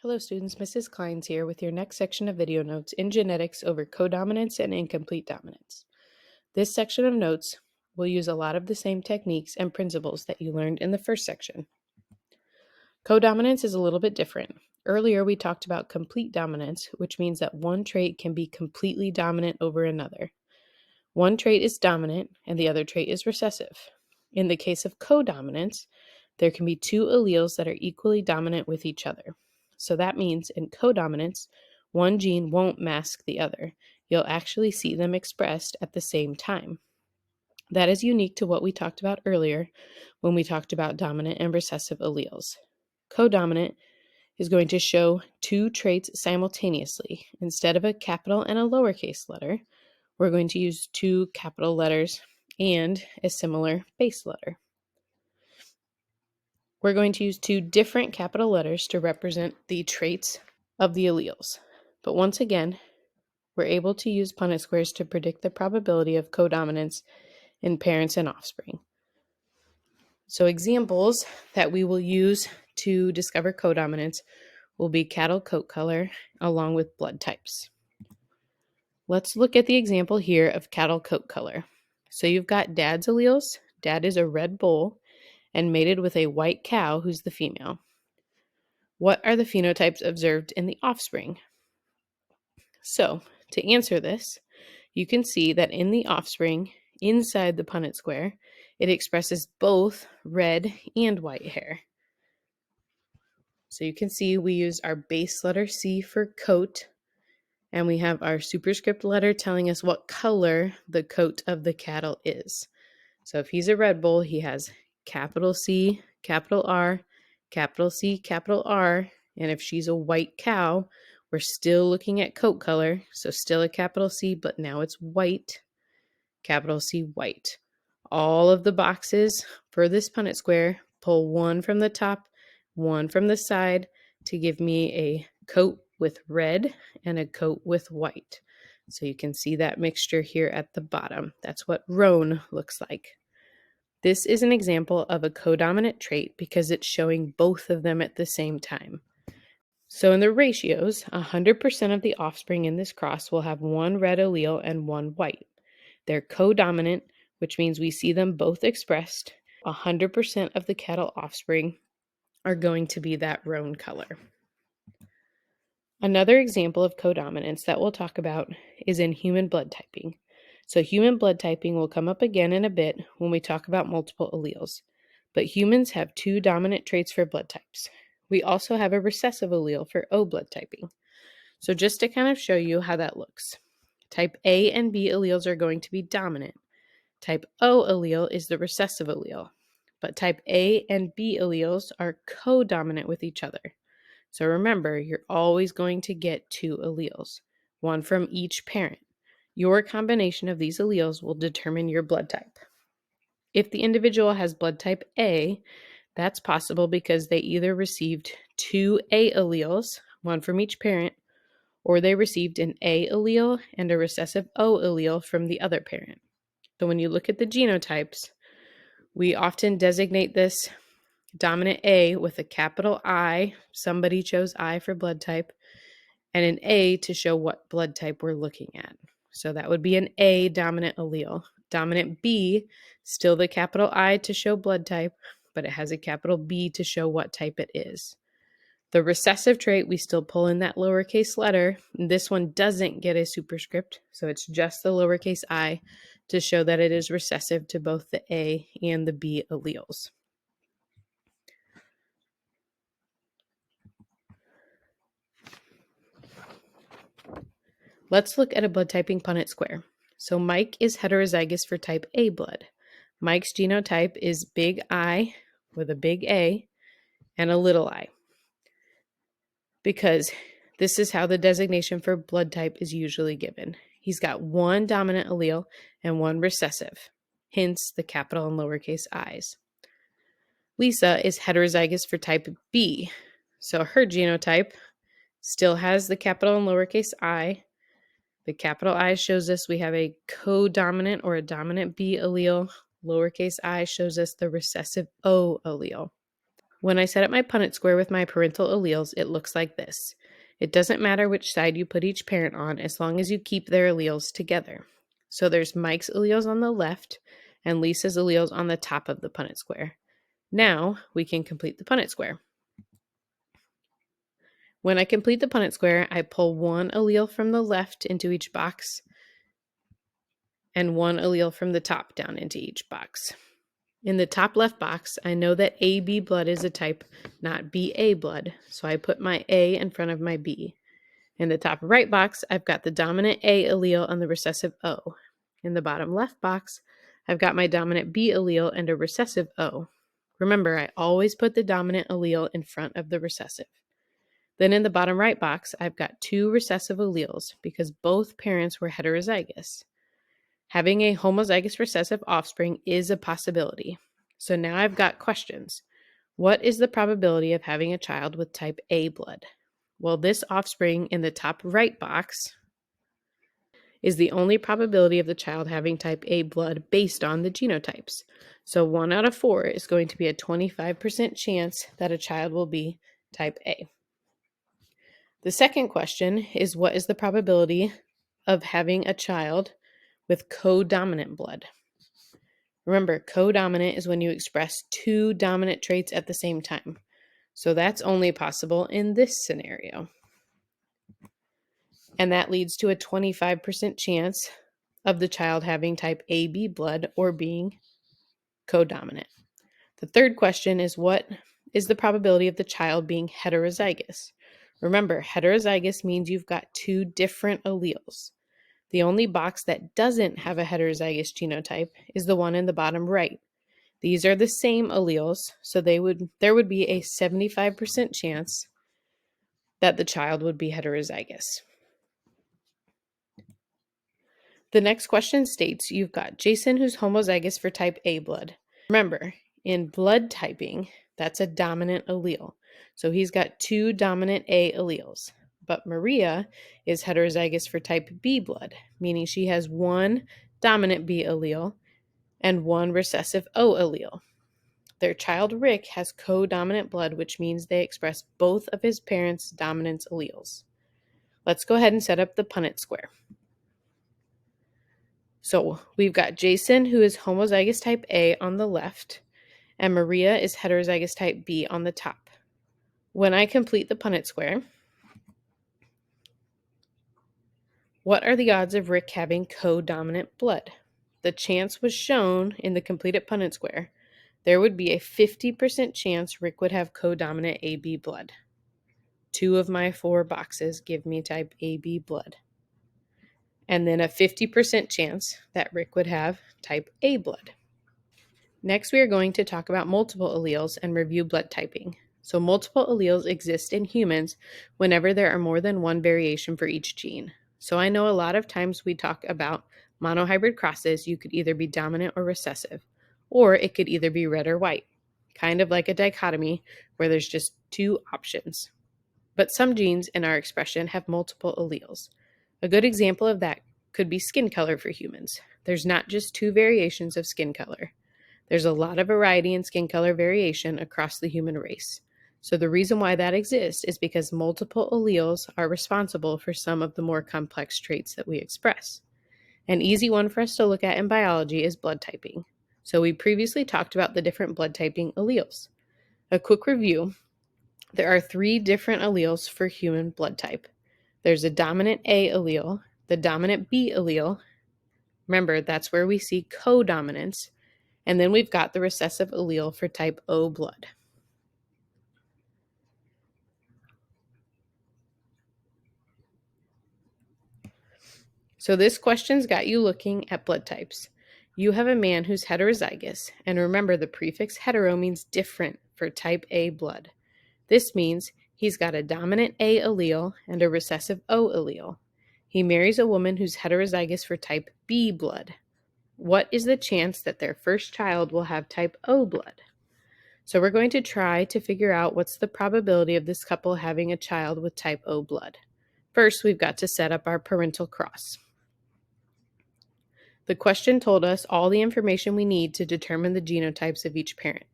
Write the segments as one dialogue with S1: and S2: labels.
S1: Hello students, Mrs. Klein's here with your next section of video notes in genetics over codominance and incomplete dominance. This section of notes will use a lot of the same techniques and principles that you learned in the first section. Codominance is a little bit different. Earlier we talked about complete dominance, which means that one trait can be completely dominant over another. One trait is dominant and the other trait is recessive. In the case of codominance, there can be two alleles that are equally dominant with each other. So that means in codominance, one gene won't mask the other. You'll actually see them expressed at the same time. That is unique to what we talked about earlier when we talked about dominant and recessive alleles. Codominant is going to show two traits simultaneously. Instead of a capital and a lowercase letter, we're going to use two capital letters and a similar base letter. We're going to use two different capital letters to represent the traits of the alleles. But once again, we're able to use Punnett squares to predict the probability of codominance in parents and offspring. So examples that we will use to discover codominance will be cattle coat color along with blood types. Let's look at the example here of cattle coat color. So you've got dad's alleles. Dad is a red bull and mated with a white cow who's the female. What are the phenotypes observed in the offspring? So, to answer this, you can see that in the offspring, inside the Punnett square, it expresses both red and white hair. So you can see we use our base letter C for coat, and we have our superscript letter telling us what color the coat of the cattle is. So if he's a red bull, he has capital C, capital R, capital C, capital R. And if she's a white cow, we're still looking at coat color. So still a capital C, but now it's white, capital C, white. All of the boxes for this Punnett square, pull one from the top, one from the side to give me a coat with red and a coat with white. So you can see that mixture here at the bottom. That's what roan looks like. This is an example of a codominant trait because it's showing both of them at the same time. So in the ratios, 100% of the offspring in this cross will have one red allele and one white. They're codominant, which means we see them both expressed. 100% of the cattle offspring are going to be that roan color. Another example of codominance that we'll talk about is in human blood typing. So human blood typing will come up again in a bit when we talk about multiple alleles. But humans have two dominant traits for blood types. We also have a recessive allele for O blood typing. So just to kind of show you how that looks. Type A and B alleles are going to be dominant. Type O allele is the recessive allele. But type A and B alleles are codominant with each other. So remember, you're always going to get two alleles, one from each parent. Your combination of these alleles will determine your blood type. If the individual has blood type A, that's possible because they either received two A alleles, one from each parent, or they received an A allele and a recessive O allele from the other parent. So when you look at the genotypes, we often designate this dominant A with a capital I, somebody chose I for blood type, and an A to show what blood type we're looking at. So that would be an A dominant allele. Dominant B, still the capital I to show blood type, but it has a capital B to show what type it is. The recessive trait, we still pull in that lowercase letter. This one doesn't get a superscript, so it's just the lowercase I to show that it is recessive to both the A and the B alleles. Let's look at a blood typing Punnett square. So Mike is heterozygous for type A blood. Mike's genotype is big I with a big A and a little I, because this is how the designation for blood type is usually given. He's got one dominant allele and one recessive, hence the capital and lowercase i's. Lisa is heterozygous for type B, so her genotype still has the capital and lowercase I. The capital I shows us we have a codominant or a dominant B allele. Lowercase I shows us the recessive O allele. When I set up my Punnett square with my parental alleles, it looks like this. It doesn't matter which side you put each parent on as long as you keep their alleles together. So there's Mike's alleles on the left and Lisa's alleles on the top of the Punnett square. Now we can complete the Punnett square. When I complete the Punnett square, I pull one allele from the left into each box and one allele from the top down into each box. In the top left box, I know that AB blood is a type, not BA blood, so I put my A in front of my B. In the top right box, I've got the dominant A allele and the recessive O. In the bottom left box, I've got my dominant B allele and a recessive O. Remember, I always put the dominant allele in front of the recessive. Then in the bottom right box, I've got two recessive alleles because both parents were heterozygous. Having a homozygous recessive offspring is a possibility. So now I've got questions. What is the probability of having a child with type A blood? Well, this offspring in the top right box is the only probability of the child having type A blood based on the genotypes. So 1 out of 4 is going to be a 25% chance that a child will be type A. The second question is, what is the probability of having a child with codominant blood? Remember, codominant is when you express two dominant traits at the same time. So that's only possible in this scenario. And that leads to a 25% chance of the child having type AB blood or being codominant. The third question is, what is the probability of the child being heterozygous? Remember, heterozygous means you've got two different alleles. The only box that doesn't have a heterozygous genotype is the one in the bottom right. These are the same alleles, so there would be a 75% chance that the child would be heterozygous. The next question states you've got Jason who's homozygous for type A blood. Remember, in blood typing, that's a dominant allele. So he's got two dominant A alleles. But Maria is heterozygous for type B blood, meaning she has one dominant B allele and one recessive O allele. Their child Rick has codominant blood, which means they express both of his parents' dominance alleles. Let's go ahead and set up the Punnett square. So we've got Jason, who is homozygous type A on the left, and Maria is heterozygous type B on the top. When I complete the Punnett square, what are the odds of Rick having codominant blood? The chance was shown in the completed Punnett square. There would be a 50% chance Rick would have codominant AB blood. 2 of my 4 boxes give me type AB blood. And then a 50% chance that Rick would have type A blood. Next, we are going to talk about multiple alleles and review blood typing. So multiple alleles exist in humans whenever there are more than one variation for each gene. So I know a lot of times we talk about monohybrid crosses, you could either be dominant or recessive, or it could either be red or white, kind of like a dichotomy where there's just 2 options. But some genes in our expression have multiple alleles. A good example of that could be skin color for humans. There's not just 2 variations of skin color. There's a lot of variety in skin color variation across the human race. So the reason why that exists is because multiple alleles are responsible for some of the more complex traits that we express. An easy one for us to look at in biology is blood typing. So we previously talked about the different blood typing alleles. A quick review, there are 3 different alleles for human blood type. There's a dominant A allele, the dominant B allele. Remember, that's where we see codominance. And then we've got the recessive allele for type O blood. So this question's got you looking at blood types. You have a man who's heterozygous, and remember the prefix hetero means different for type A blood. This means he's got a dominant A allele and a recessive O allele. He marries a woman who's heterozygous for type B blood. What is the chance that their first child will have type O blood? So we're going to try to figure out what's the probability of this couple having a child with type O blood. First, we've got to set up our parental cross. The question told us all the information we need to determine the genotypes of each parent.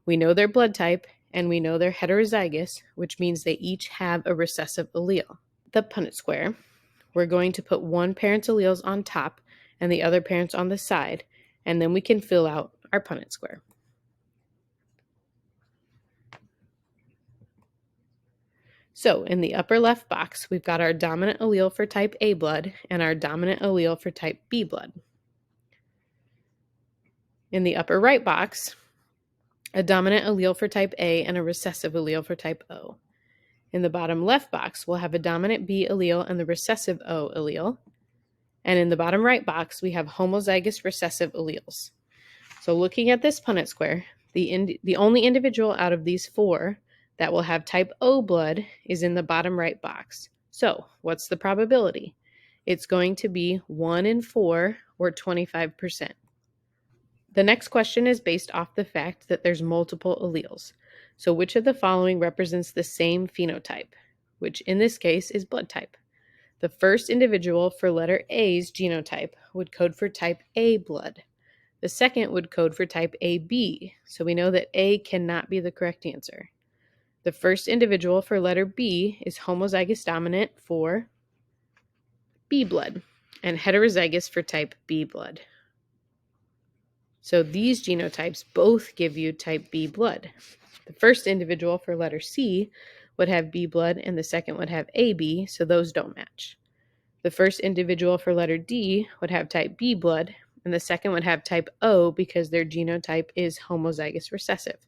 S1: We know their blood type, and we know they're heterozygous, which means they each have a recessive allele. The Punnett square, we're going to put one parent's alleles on top and the other parent's on the side, and then we can fill out our Punnett square. So in the upper left box, we've got our dominant allele for type A blood and our dominant allele for type B blood. In the upper right box, a dominant allele for type A and a recessive allele for type O. In the bottom left box, we'll have a dominant B allele and the recessive O allele. And in the bottom right box, we have homozygous recessive alleles. So looking at this Punnett square, the only individual out of these four that will have type O blood is in the bottom right box. So what's the probability? It's going to be 1 in 4, or 25%. The next question is based off the fact that there's multiple alleles. So which of the following represents the same phenotype, which in this case is blood type? The first individual for letter A's genotype would code for type A blood. The second would code for type AB, so we know that A cannot be the correct answer. The first individual for letter B is homozygous dominant for B blood and heterozygous for type B blood. So these genotypes both give you type B blood. The first individual for letter C would have B blood and the second would have AB, so those don't match. The first individual for letter D would have type B blood and the second would have type O because their genotype is homozygous recessive.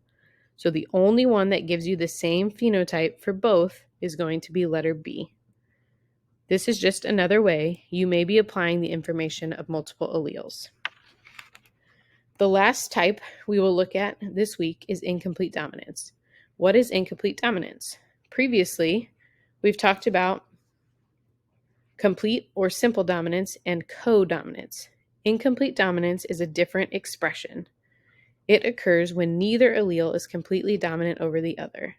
S1: So the only one that gives you the same phenotype for both is going to be letter B. This is just another way you may be applying the information of multiple alleles. The last type we will look at this week is incomplete dominance. What is incomplete dominance? Previously, we've talked about complete or simple dominance and codominance. Incomplete dominance is a different expression. It occurs when neither allele is completely dominant over the other.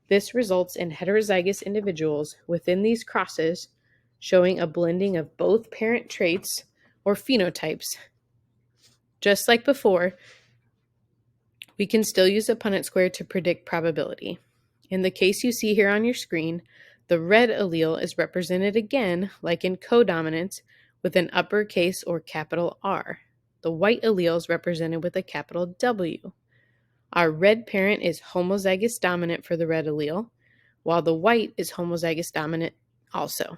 S1: This results in heterozygous individuals within these crosses showing a blending of both parent traits or phenotypes. Just like before, we can still use a Punnett square to predict probability. In the case you see here on your screen, the red allele is represented again, like in codominance, with an uppercase or capital R. The white allele is represented with a capital W. Our red parent is homozygous dominant for the red allele, while the white is homozygous dominant also.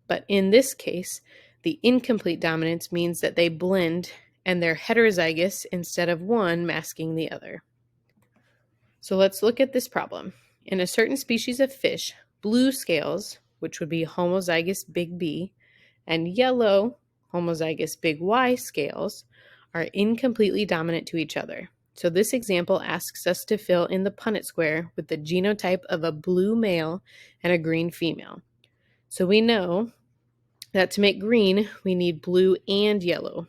S1: But in this case, the incomplete dominance means that they blend and they're heterozygous instead of one masking the other. So let's look at this problem. In a certain species of fish, blue scales, which would be homozygous big B, and yellow homozygous big Y scales are incompletely dominant to each other. So this example asks us to fill in the Punnett square with the genotype of a blue male and a green female. So we know that to make green, we need blue and yellow.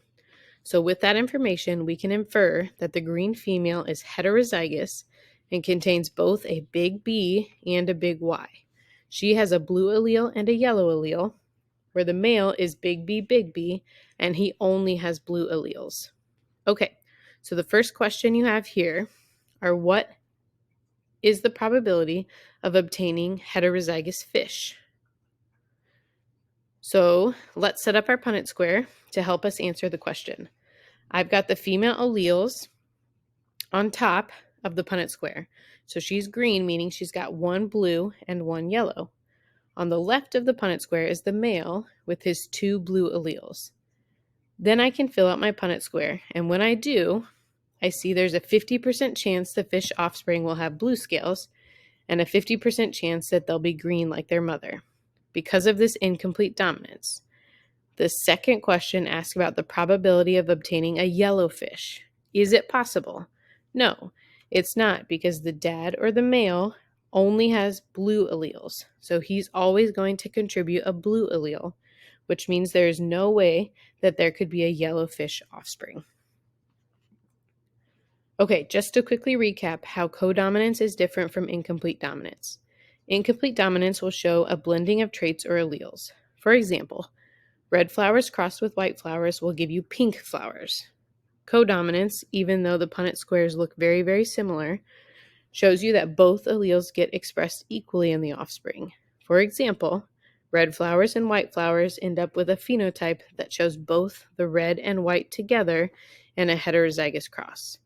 S1: So with that information, we can infer that the green female is heterozygous and contains both a big B and a big Y. She has a blue allele and a yellow allele, where the male is big B, and he only has blue alleles. Okay, so the first question you have here are what is the probability of obtaining heterozygous fish? So let's set up our Punnett square to help us answer the question. I've got the female alleles on top of the Punnett square. So she's green, meaning she's got one blue and one yellow. On the left of the Punnett square is the male with his two blue alleles. Then I can fill out my Punnett square, and when I do, I see there's a 50% chance the fish offspring will have blue scales and a 50% chance that they'll be green like their mother, because of this incomplete dominance. The second question asks about the probability of obtaining a yellow fish. Is it possible? No, it's not, because the dad or the male only has blue alleles. So he's always going to contribute a blue allele, which means there is no way that there could be a yellow fish offspring. Okay, just to quickly recap how codominance is different from incomplete dominance. Incomplete dominance will show a blending of traits or alleles. For example, red flowers crossed with white flowers will give you pink flowers. Codominance, even though the Punnett squares look very, very similar, shows you that both alleles get expressed equally in the offspring. For example, red flowers and white flowers end up with a phenotype that shows both the red and white together in a heterozygous cross.